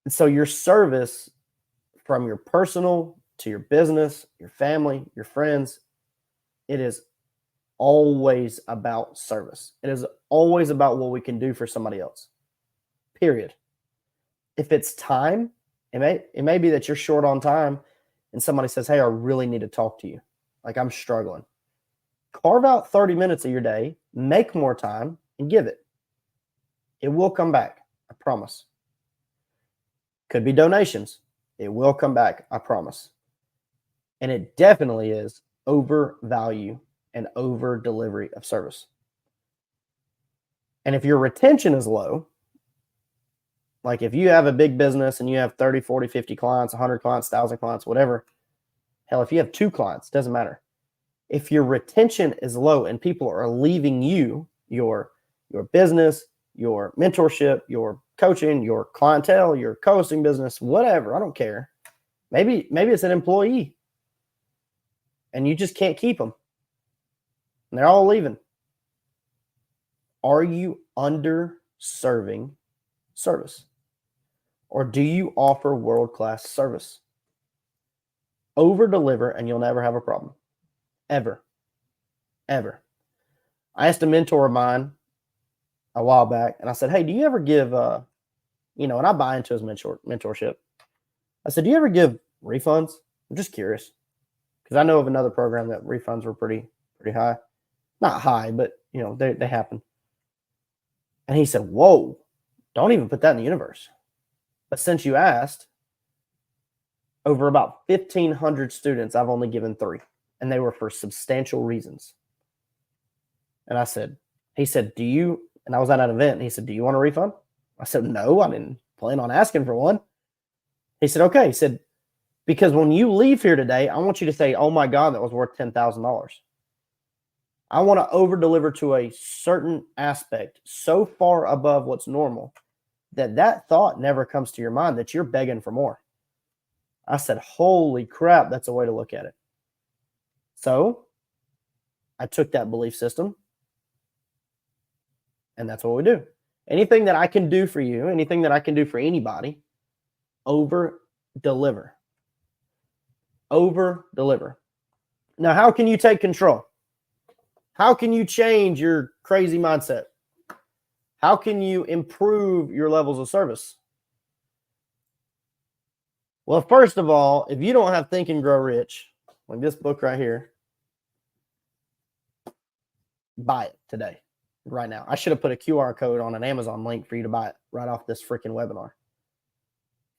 And so your service, from your personal to your business, your family, your friends, it is always about service. It is always about what we can do for somebody else. Period. If it's time, it may be that you're short on time and somebody says, hey, I really need to talk to you. Like I'm struggling. Carve out 30 minutes of your day, make more time, and give it. It will come back. I promise. Could be donations. It will come back. I promise. And it definitely is overvalue and over delivery of service. And if your retention is low, like if you have a big business and you have 30, 40, 50 clients, 100 clients, 1,000 clients, whatever, hell, if you have 2 clients, doesn't matter. If your retention is low and people are leaving you, your business, your mentorship, your coaching, your clientele, your coaching business, whatever, I don't care. Maybe it's an employee and you just can't keep them. And they're all leaving. Are you underserving service? Or do you offer world-class service? Over-deliver and you'll never have a problem. Ever. Ever. I asked a mentor of mine a while back, and I said, hey, do you ever give, and I buy into his mentorship. I said, do you ever give refunds? I'm just curious. Because I know of another program that refunds were pretty high. Not high, but, they happen. And he said, whoa, don't even put that in the universe. But since you asked, over about 1,500 students, I've only given 3. And they were for substantial reasons. And he said, and I was at an event, and he said, do you want a refund? I said, no, I didn't plan on asking for one. He said, okay. He said, because when you leave here today, I want you to say, oh my God, that was worth $10,000. I want to over-deliver to a certain aspect so far above what's normal that thought never comes to your mind that you're begging for more. I said, holy crap, that's a way to look at it. So I took that belief system, and that's what we do. Anything that I can do for you, anything that I can do for anybody, over-deliver. Over-deliver. Now, how can you take control? How can you change your crazy mindset? How can you improve your levels of service? Well, first of all, if you don't have Think and Grow Rich, like this book right here, buy it today, right now. I should have put a QR code on an Amazon link for you to buy it right off this freaking webinar.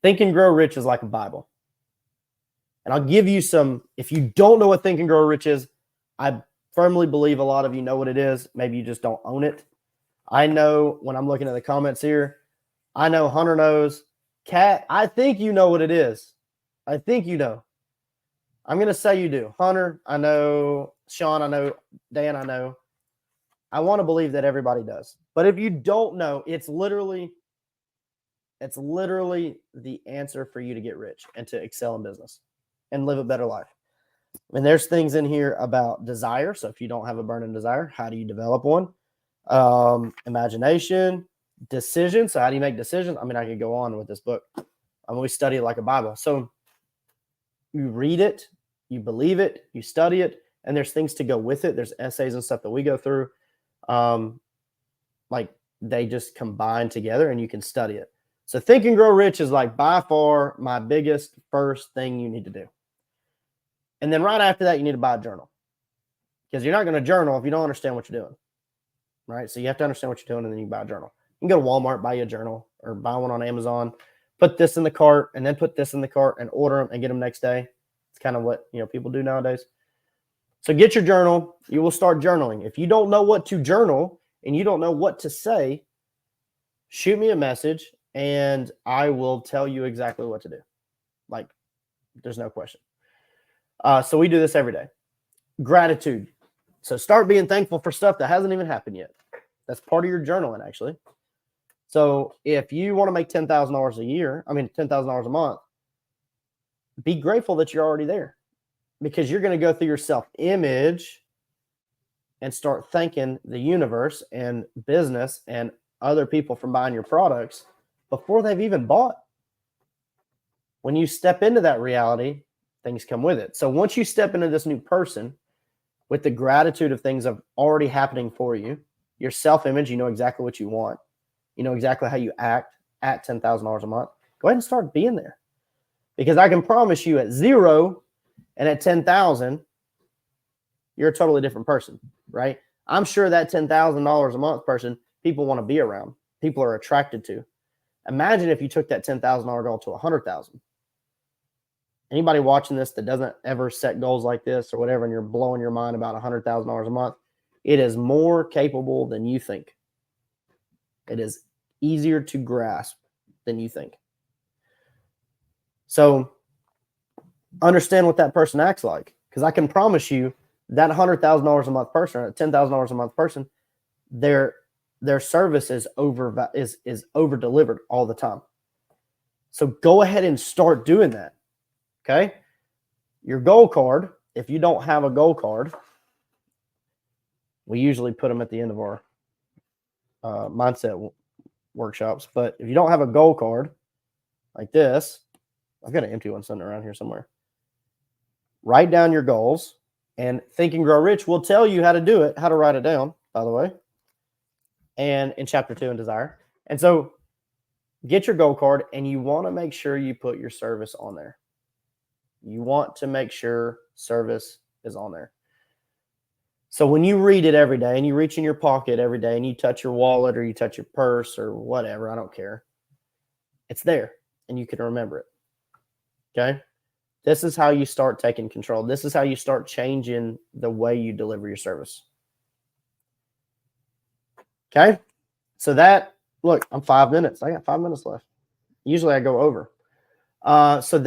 Think and Grow Rich is like a Bible. And I'll give you some, if you don't know what Think and Grow Rich is, I firmly believe a lot of you know what it is. Maybe you just don't own it. I know when I'm looking at the comments here, I know Hunter knows. Kat, I think you know what it is. I think you know. I'm going to say you do. Hunter, I know. Sean, I know. Dan, I know. I want to believe that everybody does. But if you don't know, it's literally the answer for you to get rich and to excel in business and live a better life. And there's things in here about desire. So if you don't have a burning desire, how do you develop one? Imagination, decision. So how do you make decisions? I mean, I could go on with this book. We study it like a Bible. So you read it, you believe it, you study it, and there's things to go with it. There's essays and stuff that we go through. Like they just combine together and you can study it. So Think and Grow Rich is like by far my biggest first thing you need to do. And then right after that, you need to buy a journal, because you're not going to journal if you don't understand what you're doing, right? So you have to understand what you're doing, and then you buy a journal. You can go to Walmart, buy you a journal, or buy one on Amazon, put this in the cart, and then put this in the cart and order them and get them next day. It's kind of what people do nowadays. So get your journal. You will start journaling. If you don't know what to journal and you don't know what to say, shoot me a message, and I will tell you exactly what to do. Like, there's no question. So we do this every day. Gratitude. So start being thankful for stuff that hasn't even happened yet. That's part of your journaling, actually. So if you want to make $10,000 a year, $10,000 a month, be grateful that you're already there, because you're going to go through your self-image and start thanking the universe and business and other people from buying your products before they've even bought. When you step into that reality, things come with it. So once you step into this new person with the gratitude of things of already happening for you, your self-image, you know exactly what you want. You know exactly how you act at $10,000 a month. Go ahead and start being there. Because I can promise you at 0 and at 10,000, you're a totally different person, right? I'm sure that $10,000 a month person, people want to be around. People are attracted to. Imagine if you took that $10,000 goal to 100,000. Anybody watching this that doesn't ever set goals like this or whatever, and you're blowing your mind about $100,000 a month, it is more capable than you think. It is easier to grasp than you think. So understand what that person acts like, because I can promise you that $100,000 a month person, or a $10,000 a month person, their service is over delivered all the time. So go ahead and start doing that. Okay. Your goal card, if you don't have a goal card, we usually put them at the end of our mindset workshops. But if you don't have a goal card like this, I've got an empty one sitting around here somewhere. Write down your goals, and Think and Grow Rich will tell you how to do it, how to write it down, by the way, and in chapter 2 in Desire. And so get your goal card, and you want to make sure you put your service on there. You want to make sure service is on there. So when you read it every day and you reach in your pocket every day and you touch your wallet or you touch your purse or whatever, I don't care. It's there and you can remember it. Okay. This is how you start taking control. This is how you start changing the way you deliver your service. Okay. So look, I'm 5 minutes. I got 5 minutes left. Usually I go over. So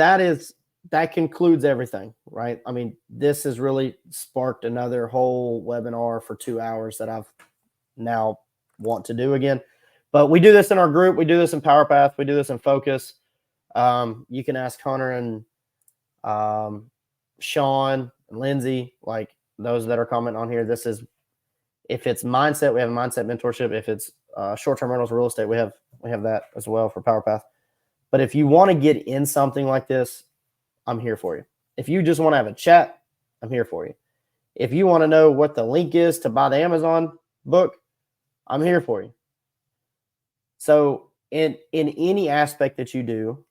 that concludes everything, right? I mean, this has really sparked another whole webinar for 2 hours that I've now want to do again. But we do this in our group. We do this in PowerPath. We do this in Focus. You can ask Hunter and Sean and Lindsay, like those that are commenting on here. This is, if it's mindset, we have a mindset mentorship. If it's short-term rentals, real estate, we have that as well for PowerPath. But if you want to get in something like this, I'm here for you. If you just want to have a chat, I'm here for you. If you want to know what the link is to buy the Amazon book, I'm here for you. So in any aspect that you do,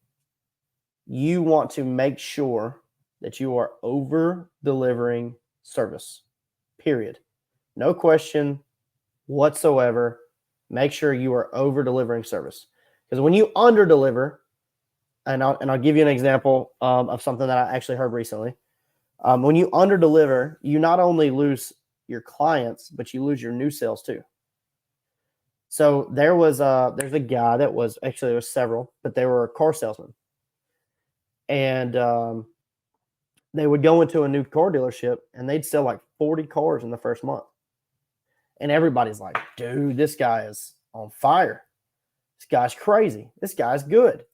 you want to make sure that you are over delivering service, period. No question whatsoever. Make sure you are over delivering service. Because when you under deliver, and I'll give you an example of something that I actually heard recently. When you under deliver, you not only lose your clients, but you lose your new sales too. So there's a guy that was, actually there was several, but they were a car salesman. And they would go into a new car dealership and they'd sell like 40 cars in the first month. And everybody's like, dude, this guy is on fire. This guy's crazy. This guy's good.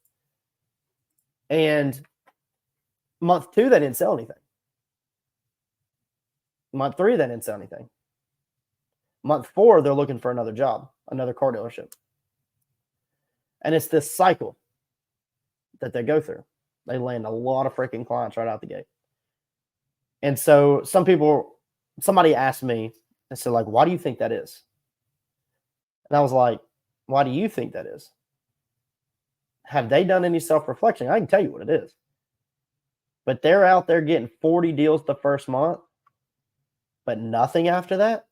And month 2, they didn't sell anything. Month 3, they didn't sell anything. Month 4, they're looking for another job, another car dealership. And it's this cycle that they go through. They land a lot of freaking clients right out the gate. And so somebody asked me, and said, like, why do you think that is? And I was like, why do you think that is? Have they done any self-reflection? I can tell you what it is. But they're out there getting 40 deals the first month, but nothing after that?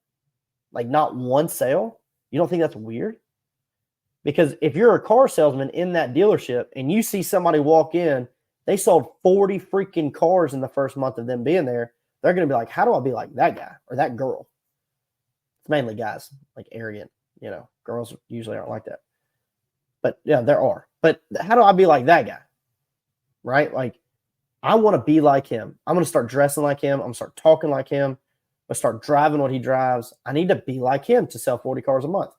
Like not one sale? You don't think that's weird? Because if you're a car salesman in that dealership and you see somebody walk in, they sold 40 freaking cars in the first month of them being there, they're going to be like, how do I be like that guy or that girl? It's mainly guys, like arrogant, girls usually aren't like that. But yeah, there are. But how do I be like that guy? Right? Like, I want to be like him. I'm going to start dressing like him. I'm going to start talking like him. I'm going to start driving what he drives. I need to be like him to sell 40 cars a month.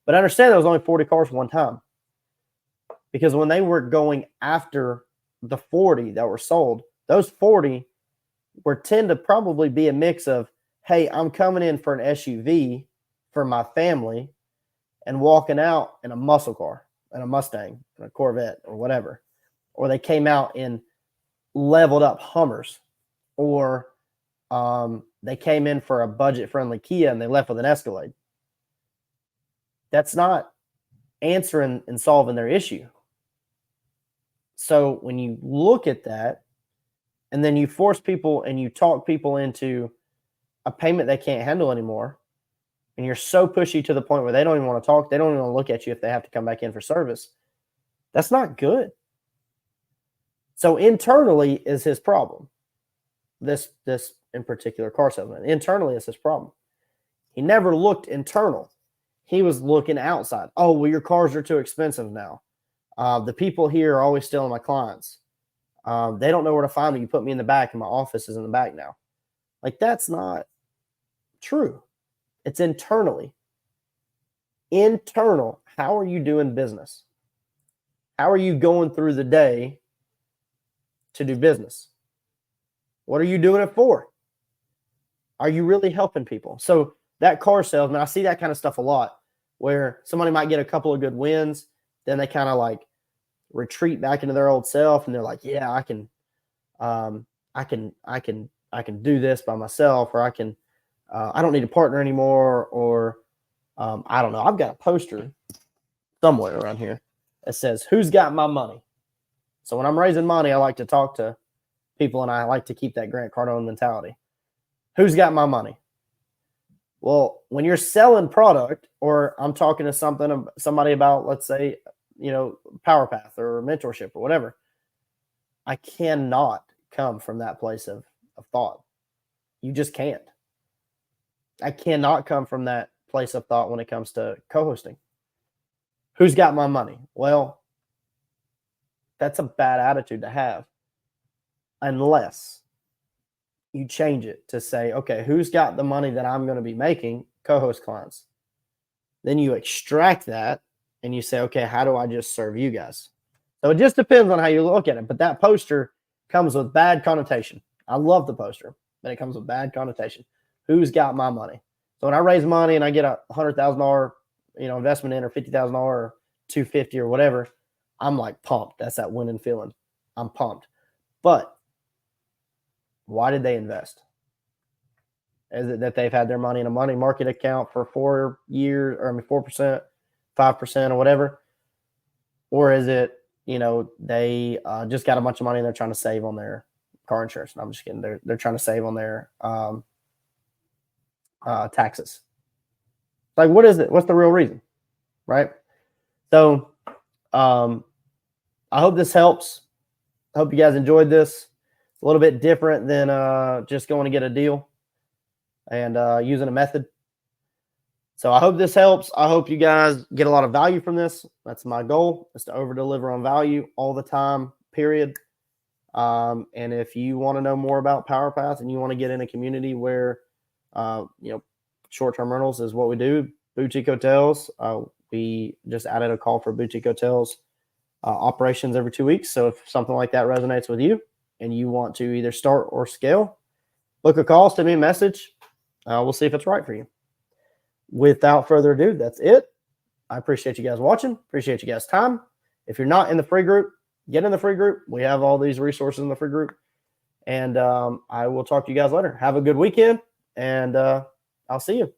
But I understand there was only 40 cars one time. Because when they were going after the 40 that were sold, those 40 tend to probably be a mix of, hey, I'm coming in for an SUV for my family and walking out in a muscle car and a Mustang and a Corvette or whatever. Or they came out in leveled up Hummers, or they came in for a budget friendly Kia and they left with an Escalade. That's not answering and solving their issue. So when you look at that and then you force people and you talk people into a payment they can't handle anymore, and you're so pushy to the point where they don't even want to talk, they don't even want to look at you if they have to come back in for service, that's not good. So internally is his problem. This in particular car salesman. Internally is his problem. He never looked internal. He was looking outside. Oh, well, your cars are too expensive now. The people here are always stealing my clients. They don't know where to find me. You put me in the back and my office is in the back now. Like, that's not true. It's internally. Internal. How are you doing business? How are you going through the day to do business? What are you doing it for? Are you really helping people? So that car salesman, I see that kind of stuff a lot, where somebody might get a couple of good wins, then they kind of like retreat back into their old self, and they're like, yeah, I can do this by myself, or I don't need a partner anymore, or I don't know. I've got a poster somewhere around here that says, who's got my money? So when I'm raising money, I like to talk to people, and I like to keep that Grant Cardone mentality. Who's got my money? Well, when you're selling product, or I'm talking to somebody about, let's say, Power Path or mentorship or whatever, I cannot come from that place of thought. You just can't. I cannot come from that place of thought when it comes to co-hosting. Who's got my money? Well, that's a bad attitude to have, unless you change it to say, okay, who's got the money that I'm going to be making? Co-host clients. Then you extract that and you say, okay, how do I just serve you guys? So it just depends on how you look at it. But that poster comes with bad connotation. I love the poster, but it comes with bad connotation. Who's got my money? So when I raise money and I get a $100,000, investment in, or $50,000 or $250 or whatever, I'm like pumped. That's that winning feeling. I'm pumped. But why did they invest? Is it that they've had their money in a money market account for 4 years, or 4%, 5% or whatever? Or is it, they just got a bunch of money and they're trying to save on their car insurance? And I'm just kidding. They're trying to save on their taxes. Like, what is it? What's the real reason? Right? So I hope this helps. I hope you guys enjoyed this. A little bit different than just going to get a deal and using a method. So I hope this helps. I hope you guys get a lot of value from this. That's my goal, is to over deliver on value all the time, period. And if you want to know more about PowerPath and you want to get in a community where, short-term rentals is what we do, boutique hotels, we just added a call for boutique hotels operations every 2 weeks. So if something like that resonates with you and you want to either start or scale, book a call, send me a message. We'll see if it's right for you. Without further ado, that's it. I appreciate you guys watching. Appreciate you guys' time. If you're not in the free group, get in the free group. We have all these resources in the free group. And I will talk to you guys later. Have a good weekend, and I'll see you.